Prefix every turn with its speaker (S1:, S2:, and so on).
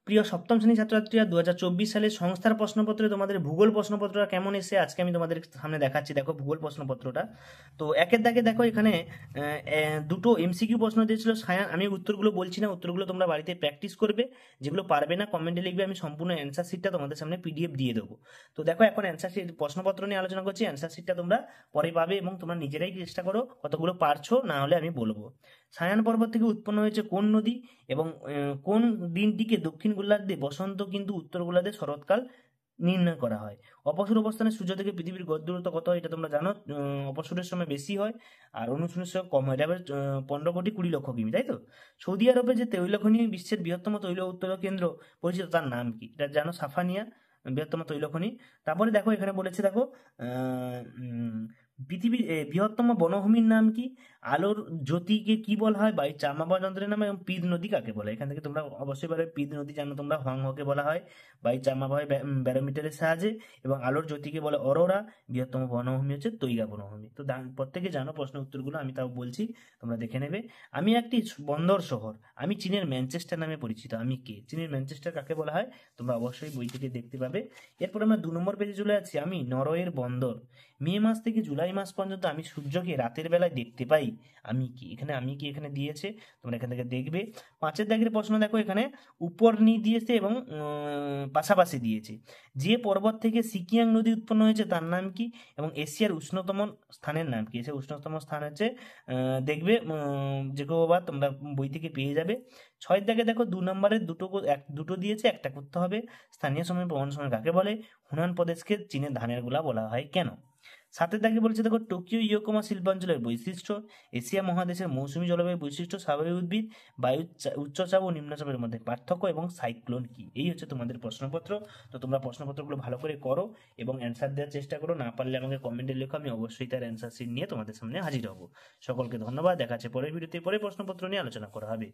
S1: প্রিয় সপ্তম শ্রেণীর ছাত্রছাত্রীরা 2024 সালের সংস্থার প্রশ্নপত্রে তোমাদের ভূগোল প্রশ্নপত্রটা কেমন এসে আজকে আমি তোমাদের সামনে দেখাচ্ছি। দেখো ভূগোল প্রশ্নপত্রটা, তো একের দাগে দেখো এখানে দুটো এমসিকিউ প্রশ্ন দিয়েছিল সায়ান। আমি উত্তরগুলো বলছি না, উত্তরগুলো তোমরা বাড়িতে প্র্যাকটিস করবে, যেগুলো পারবে না কমেন্টে লিখবে, আমি সম্পূর্ণ অ্যান্সার শিটটা তোমাদের সামনে পিডিএফ দিয়ে দেবো। তো দেখো এখন অ্যান্সার শিট প্রশ্নপত্র নিয়ে আলোচনা করছি, অ্যান্সার শিটটা তোমরা পরে পাবে এবং তোমরা নিজেরাই চেষ্টা করো কতগুলো পারছো, না হলে আমি বলবো। সায়ান পর্বত থেকে উৎপন্ন হয়েছে কোন নদী এবং কোন দিনটিকে দক্ষিণ গোলার্ধে বসন্ত কিন্তু উত্তর গোলার্ধে শরৎকাল নির্ণয় করা হয়। অপসূর অবস্থানে সূর্য থেকে পৃথিবীর গড় দূরত্ব কত হয় এটা তোমরা জানো। অপসূরের সময় বেশি হয় আর অনুসূরের সময় কম হয়। এটা আবার 15,20,00,000 কিমি, তাই তো। সৌদি আরবে যে তৈল খনি বিশ্বের বৃহত্তম তৈল উত্তোলক কেন্দ্র পরিচিত, তার নাম কি? এটা জানো, সাফানিয়া বৃহত্তম তৈল খনি। তারপরে দেখো এখানে বলেছে, দেখো পৃথিবীর বৃহত্তম বনভূমির নাম কি? আলোর জ্যোতিকে কি বলা হয়? বায়ু চাপাবা যন্ত্রের নাম। এবং পিদ নদী কাকে বলে? এখান থেকে তোমরা অবশ্যই পারবে। পিদ নদী জানো তোমরা, হোয়াংহোকে বলা হয়। বায়ু চাপাবা হয় ব্যারোমিটারের সাহায্যে। এবং আলোর জ্যোতিকে বলে অরোরা। বৃহত্তম বনভূমি হচ্ছে তৈগা বনভূমি। তো প্রত্যেকে জানো প্রশ্ন উত্তরগুলো, আমি তাও বলছি, তোমরা দেখে নেবে। আমি একটি বন্দর শহর, আমি চীনের ম্যানচেস্টার নামে পরিচিত, আমি কে? চীনের ম্যানচেস্টার কাকে বলা হয় তোমরা অবশ্যই বই থেকে দেখতে পাবে। এরপর আমরা 2 নম্বর পেজে চলে যাচ্ছি। আমি নরওয়ের বন্দর, মে মাস থেকে জুলাই মাস পর্যন্ত আমি সূর্যকে রাতের বেলায় দেখতে পাই, আমি কি? এখানে আমি কি এখানে দিয়েছে, তোমরা এখান থেকে দেখবে। 5-এর দাগের প্রশ্ন দেখো, এখানে উপর নি দিয়েছে এবং পাশাপাশি দিয়েছে। যে পর্বত থেকে সিকিয়াং নদী উৎপন্ন হয়েছে তার নাম কি? এবং এশিয়ার উষ্ণতম স্থানের নাম কি? এশিয়ার উষ্ণতম স্থান হচ্ছে দেখবে যে কোবা, তোমরা বই থেকে পেয়ে যাবে। 6-এর দাগে দেখো 2 নম্বরের দুটো দিয়েছে, একটা করতে হবে। স্থানীয় সময় প্রমাণ সময় কাকে বলে? হুনান প্রদেশকে চীনের ধানের গোলা বলা হয় কেন? 7-এর দাগে বলছে, দেখো টোকিও ইয়োকোমা শিল্পাঞ্চলের বৈশিষ্ট্য, এশিয়া মহাদেশের মৌসুমী জলবায়ুর বৈশিষ্ট্য, স্বাভাবিক উদ্ভিদ, বায়ু উচ্চচাপ ও নিম্নচাপের মধ্যে পার্থক্য এবং সাইক্লোন কি? এই হচ্ছে তোমাদের প্রশ্নপত্র। তো তোমরা প্রশ্নপত্রগুলো ভালো করে করো এবং অ্যান্সার দেওয়ার চেষ্টা করো। না পারলে আমাকে কমেন্টে লেখো, আমি অবশ্যই তার অ্যান্সার শিট নিয়ে তোমাদের সামনে হাজির হব। সকলকে ধন্যবাদ, দেখা যাচ্ছে পরের ভিডিওতে। পরে প্রশ্নপত্র নিয়ে আলোচনা করা হবে।